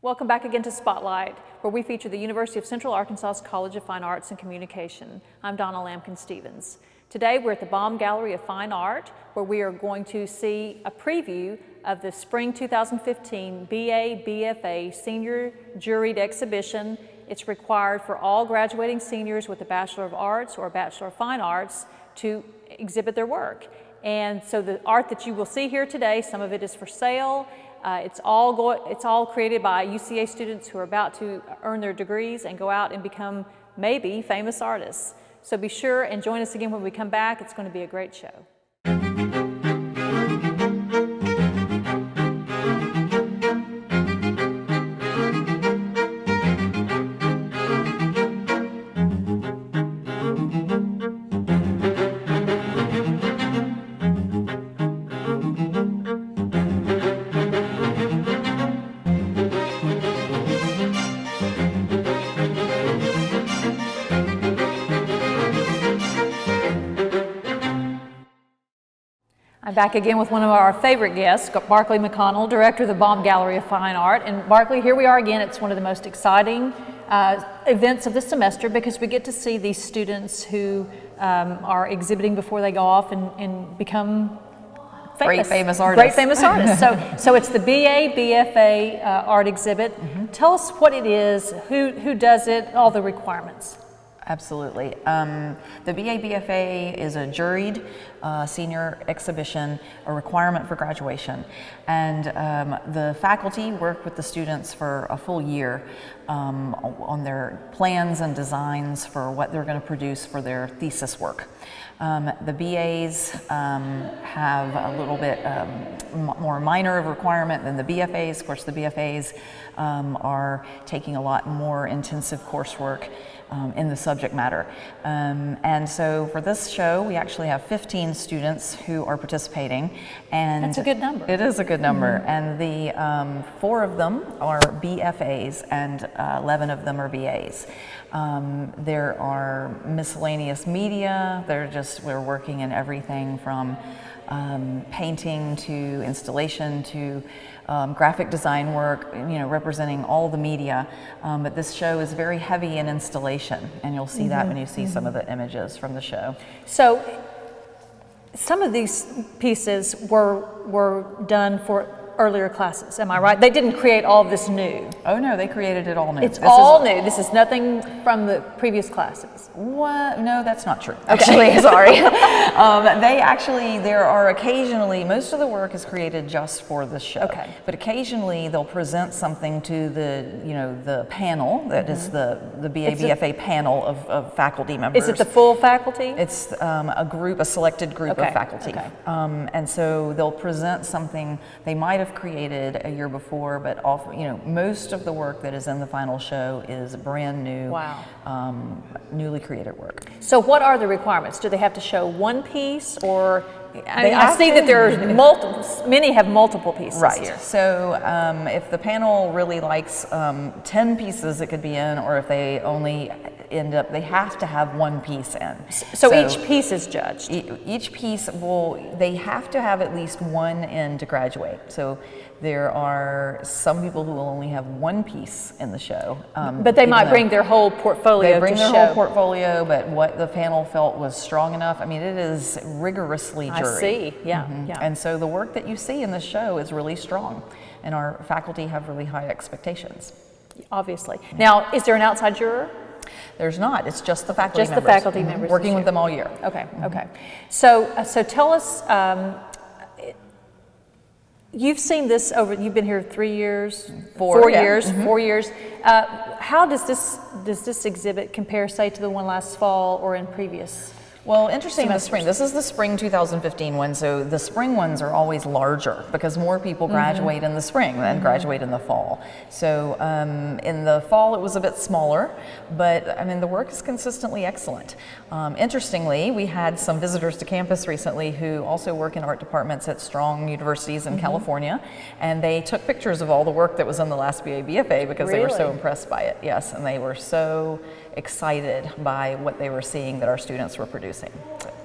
Welcome back again to Spotlight, where we feature the University of Central Arkansas's College of Fine Arts and Communication. I'm Donna Lampkin-Stevens. Today we're at the Baum Gallery of Fine Art, where we are going to see a preview of the Spring 2015 BA BFA Senior Juried Exhibition. It's required for all graduating seniors with a Bachelor of Arts or a Bachelor of Fine Arts to exhibit their work. And so the art that you will see here today, some of it is for sale. It's all created by UCA students who are about to earn their degrees and go out and become maybe famous artists. So be sure and join us again when we come back. It's going to be a great show. I'm back again with one of our favorite guests, Barclay McConnell, Director of the Baum Gallery of Fine Art. And Barclay, here we are again. It's one of the most exciting events of the semester because we get to see these students who are exhibiting before they go off and become Great famous artists. Great famous artists. So it's the BA BFA art exhibit. Mm-hmm. Tell us what it is, who does it, all the requirements. Absolutely. The BA BFA is a juried senior exhibition, a requirement for graduation. And the faculty work with the students for a full year on their plans and designs for what they're going to produce for their thesis work. The BAs have a little bit more minor of requirement than the BFAs. Of course, the BFAs are taking a lot more intensive coursework in the subject matter. And so for this show, we actually have 15 students who are participating. And that's a good number. It is a good number. Mm-hmm. And the 4 of them are BFAs and 11 of them are BAs. There are miscellaneous media. We're working in everything from painting to installation to graphic design work, representing all the media. But this show is very heavy in installation, and you'll see that when you see some of the images from the show. So some of these pieces were done for earlier classes, am I right? They didn't create all of this new. Oh no, they created it all new. It's all new. This is nothing from the previous classes. What? No, that's not true. Okay. Actually, sorry. There are occasionally, most of the work is created just for the show. Okay. But occasionally they'll present something to the panel that is the BA BFA panel of faculty members. Is it the full faculty? It's a selected group of faculty. Okay. And so they'll present something they might have created a year before, but most of the work that is in the final show is brand new, newly created work. So what are the requirements? Do they have to show one piece, or I see that there's many have multiple pieces here. So if the panel really likes 10 pieces it could be in, or if they only they have to have one piece in. So each piece is judged? Each piece they have to have at least one in to graduate. So there are some people who will only have one piece in the show. But they might bring their whole portfolio. They bring their whole portfolio, but what the panel felt was strong enough. I mean, it is rigorously juried. I see, yeah, yeah. And so the work that you see in the show is really strong, and our faculty have really high expectations. Obviously. Now, is there an outside juror? There's not. It's just the faculty members. Just the faculty members. Working with them all year. Okay, okay. So tell us, you've seen this you've been here 3 years? 4 years, 4 years. How does this exhibit compare, say, to the one last fall or in previous? Well, interesting, the spring. This is the spring 2015 one, so the spring ones are always larger because more people graduate in the spring than graduate in the fall. So in the fall it was a bit smaller, but I mean the work is consistently excellent. Interestingly, we had some visitors to campus recently who also work in art departments at strong universities in California, and they took pictures of all the work that was in the last BA BFA because they were so impressed by it. Yes, and they were so excited by what they were seeing that our students were producing.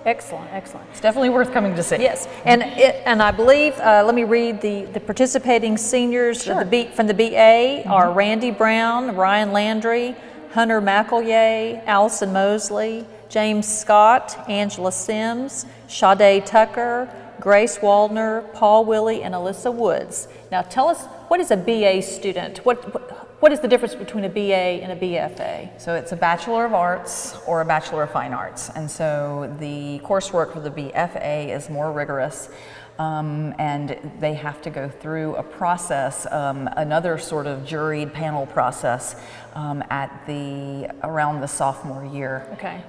Excellent, excellent. It's definitely worth coming to see. Yes, and I believe, let me read the participating seniors. Sure. From the BA are Randy Brown, Ryan Landry, Hunter McElroy, Allison Mosley, James Scott, Angela Sims, Sade Tucker, Grace Waldner, Paul Willie, and Alyssa Woods. Now tell us, what is a BA student? What is the difference between a BA and a BFA? So it's a Bachelor of Arts or a Bachelor of Fine Arts. And so the coursework for the BFA is more rigorous. And they have to go through a process, another sort of juried panel process around the sophomore year. Okay.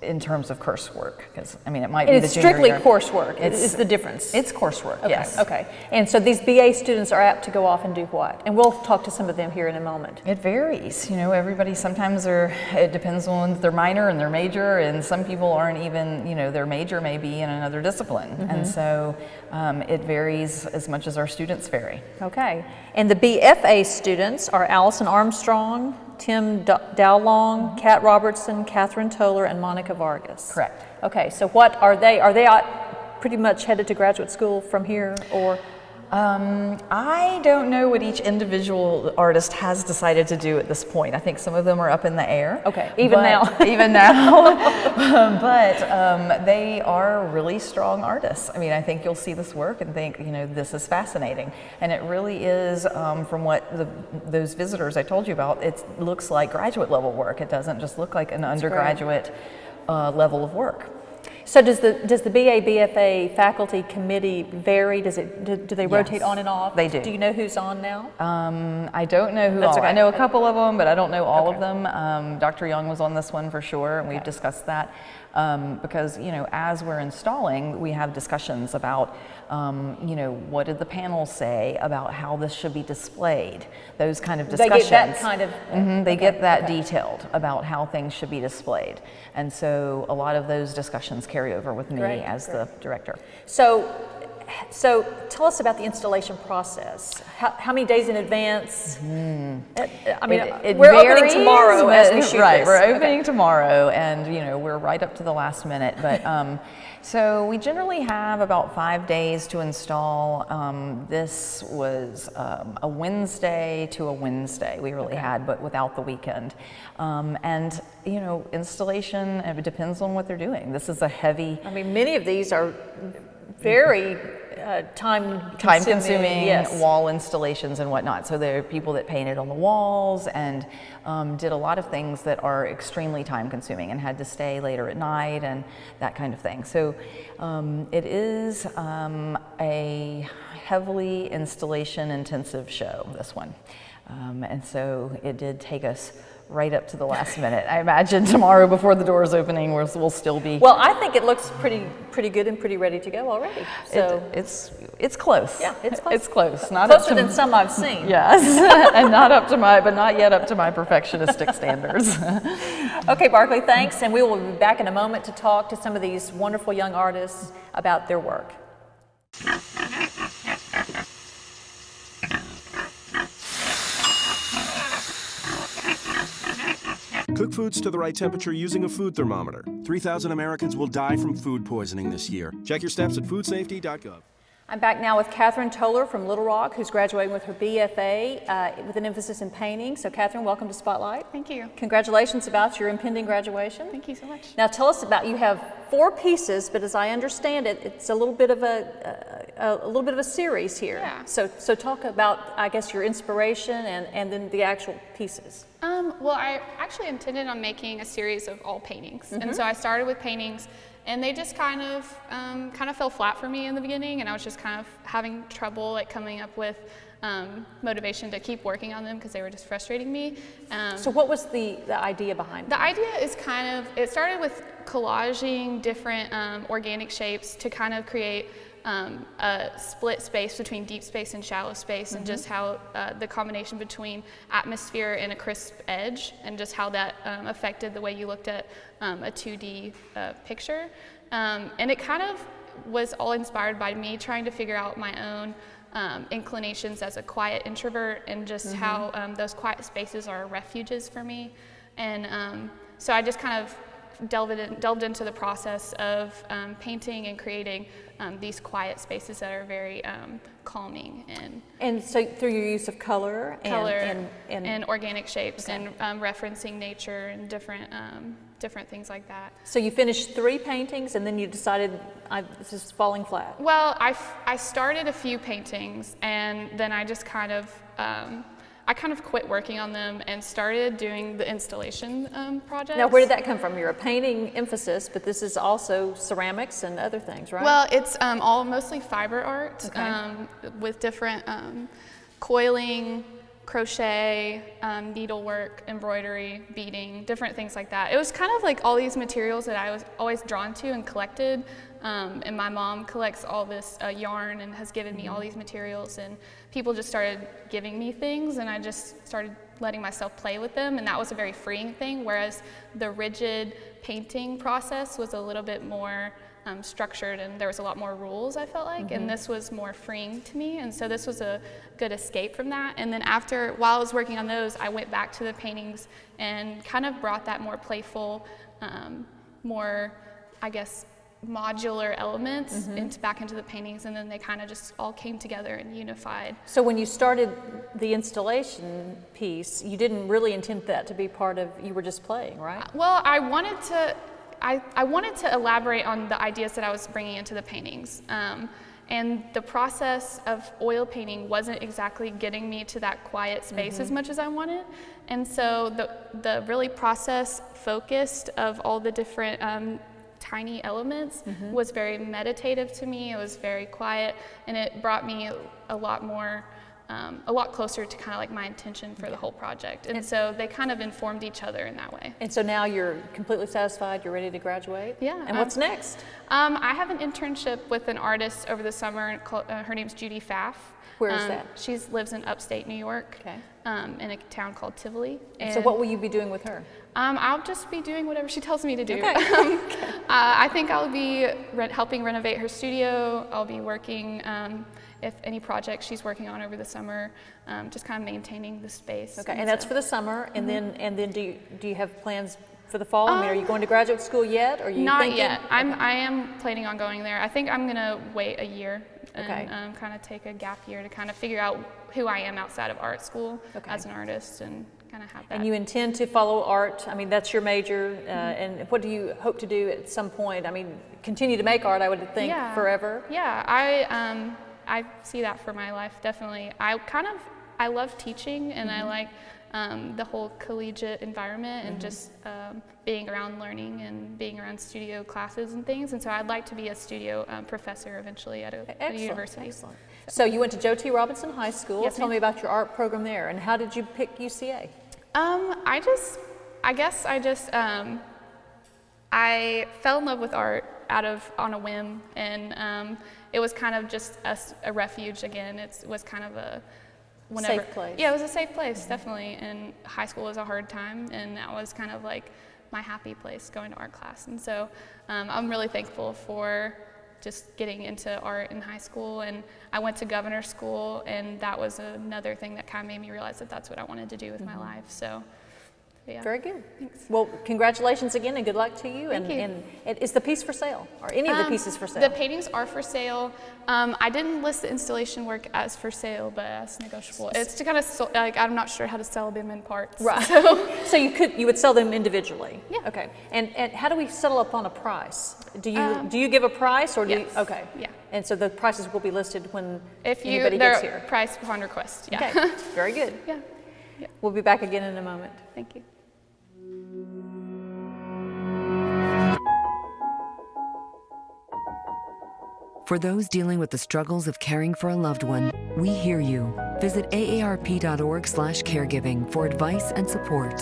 In terms of coursework, because I mean it might be it's the junior strictly year. coursework. It's the difference. It's coursework. Okay. Yes. Okay. And so these BA students are apt to go off and do what? And we'll talk to some of them here in a moment. It varies. You know, everybody sometimes it depends on their minor and their major, and some people aren't even, you know, their major may be in another discipline. And so it varies as much as our students vary. Okay. And the BFA students are Allison Armstrong, Tim Dowlong, Kat Robertson, Catherine Toller, and Monica Vargas. Correct. Okay, so what are they? Are they pretty much headed to graduate school from here, or? I don't know what each individual artist has decided to do at this point. I think some of them are up in the air. Okay, even now. Even now. But they are really strong artists. I mean, I think you'll see this work and think, you know, this is fascinating. And it really is, from what those visitors I told you about, it looks like graduate level work. It doesn't just look like an undergraduate level of work. So does the BA BFA faculty committee vary? Do they rotate on and off? They do. Do you know who's on now? I don't know who all. Okay. I know a couple of them, but I don't know all of them. Dr. Young was on this one for sure, and we've discussed that. Because, you know, as we're installing, we have discussions about, you know, what did the panel say about how this should be displayed? Those kind of discussions. They get that kind of... They get that detailed about how things should be displayed. And so a lot of those discussions carry over with me as the director. So tell us about the installation process. How many days in advance? I mean, we're opening tomorrow as we shoot right, this. we're opening tomorrow, and you know, we're right up to the last minute. But so we generally have about 5 days to install. This was a Wednesday to a Wednesday we really had, but without the weekend. And you know, installation, it depends on what they're doing. This is a heavy. I mean, many of these are very time-consuming wall installations and whatnot. So there are people that painted on the walls and did a lot of things that are extremely time-consuming and had to stay later at night and that kind of thing. So it is a heavily installation-intensive show, this one. And so it did take us right up to the last minute. I imagine tomorrow before the doors opening we'll still be. Well, I think it looks pretty good and pretty ready to go already. So it's close. Yeah, it's close. It's close. Not closer than some I've seen. Yes, and but not yet up to my perfectionistic standards. Okay, Barclay, thanks, and we will be back in a moment to talk to some of these wonderful young artists about their work. Cook foods to the right temperature using a food thermometer. 3,000 Americans will die from food poisoning this year. Check your steps at foodsafety.gov. I'm back now with Catherine Toller from Little Rock, who's graduating with her BFA with an emphasis in painting. So Catherine, welcome to Spotlight. Thank you. Congratulations about your impending graduation. Thank you so much. Now tell us about, you have 4 pieces, but as I understand it, it's a little bit of a series here. Yeah. So talk about, I guess, your inspiration and then the actual pieces. Well, I actually intended on making a series of all paintings, and so I started with paintings, and they just kind of fell flat for me in the beginning, and I was just kind of having trouble like coming up with motivation to keep working on them because they were just frustrating me. So what was the idea behind it? The idea is it started with collaging different organic shapes to kind of create a split space between deep space and shallow space, and just how the combination between atmosphere and a crisp edge, and just how that affected the way you looked at a 2D picture. And it kind of was all inspired by me trying to figure out my own inclinations as a quiet introvert, and just how those quiet spaces are refuges for me. And so I just kind of delved into the process of painting and creating these quiet spaces that are very calming And so through your use of color and organic shapes, and referencing nature and different things like that. So you finished 3 paintings and then you decided this is falling flat. Well, I started a few paintings, and then I just kind of quit working on them and started doing the installation projects. Now, where did that come from? You're a painting emphasis, but this is also ceramics and other things, right? Well, it's all mostly fiber art, with different coiling, crochet, needlework, embroidery, beading, different things like that. It was kind of like all these materials that I was always drawn to and collected. And my mom collects all this yarn and has given me all these materials, and people just started giving me things, and I just started letting myself play with them, and that was a very freeing thing, whereas the rigid painting process was a little bit more structured, and there was a lot more rules, I felt like, and this was more freeing to me, and so this was a good escape from that. And then while I was working on those, I went back to the paintings and kind of brought that more playful, more, I guess, modular elements back into the paintings, and then they kind of just all came together and unified. So when you started the installation piece, you didn't really intend that to be part of, you were just playing, right? Well, I wanted to elaborate on the ideas that I was bringing into the paintings. And the process of oil painting wasn't exactly getting me to that quiet space as much as I wanted. And so the really process focused of all the different tiny elements was very meditative to me. It was very quiet, and it brought me a lot closer to kind of like my intention for the whole project. And so they kind of informed each other in that way. And so now you're completely satisfied, you're ready to graduate? Yeah. And what's next? I have an internship with an artist over the summer. Her name's Judy Pfaff. Where is that? She lives in upstate New York, in a town called Tivoli. And so what will you be doing with her? I'll just be doing whatever she tells me to do. Okay. I think I'll be helping renovate her studio. I'll be working, if any projects she's working on over the summer, just kind of maintaining the space. Okay, and that's for the summer, and then do you have plans for the fall? I mean, are you going to graduate school yet? Or are you not thinking? yet. I am planning on going there. I think I'm gonna wait a year and kind of take a gap year to kind of figure out who I am outside of art school as an artist, and kind of have that. And you intend to follow art? I mean, that's your major, and what do you hope to do at some point? I mean, continue to make art, I would think, forever? Yeah, I see that for my life, definitely. I love teaching, and I like the whole collegiate environment, and just being around learning and being around studio classes and things. And so I'd like to be a studio professor eventually at a university. Excellent. So you went to Joe T. Robinson High School. Yes, Tell me about your art program there, and how did you pick UCA? I fell in love with art on a whim, and it was kind of just a refuge again. It was kind of a safe place. Yeah, it was a safe place, definitely. And high school was a hard time, and that was kind of like my happy place, going to art class. And so I'm really thankful for just getting into art in high school. And I went to governor's school, and that was another thing that kind of made me realize that that's what I wanted to do with my life. So yeah. Very good. Thanks. Well, congratulations again, and good luck to you. Thank you. And is the piece for sale, or any of the pieces for sale? The paintings are for sale. I didn't list the installation work as for sale, but as negotiable. It's to kind of like, I'm not sure how to sell them in parts. Right. So you would sell them individually. Yeah. Okay. And how do we settle upon a price? Do you give a price, or do yes. you? Okay. Yeah. And so the prices will be listed when anybody they're gets here. priced upon request. Yeah. Okay. Very good. Yeah. We'll be back again in a moment. Thank you. For those dealing with the struggles of caring for a loved one, we hear you. Visit aarp.org/caregiving for advice and support.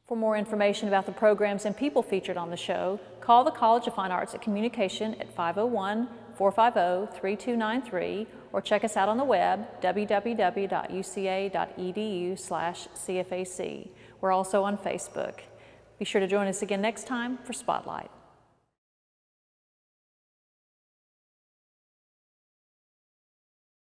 For more information about the programs and people featured on the show, call the College of Fine Arts at Communication at 501-450-3293, or check us out on the web, www.uca.edu/CFAC. We're also on Facebook. Be sure to join us again next time for Spotlight.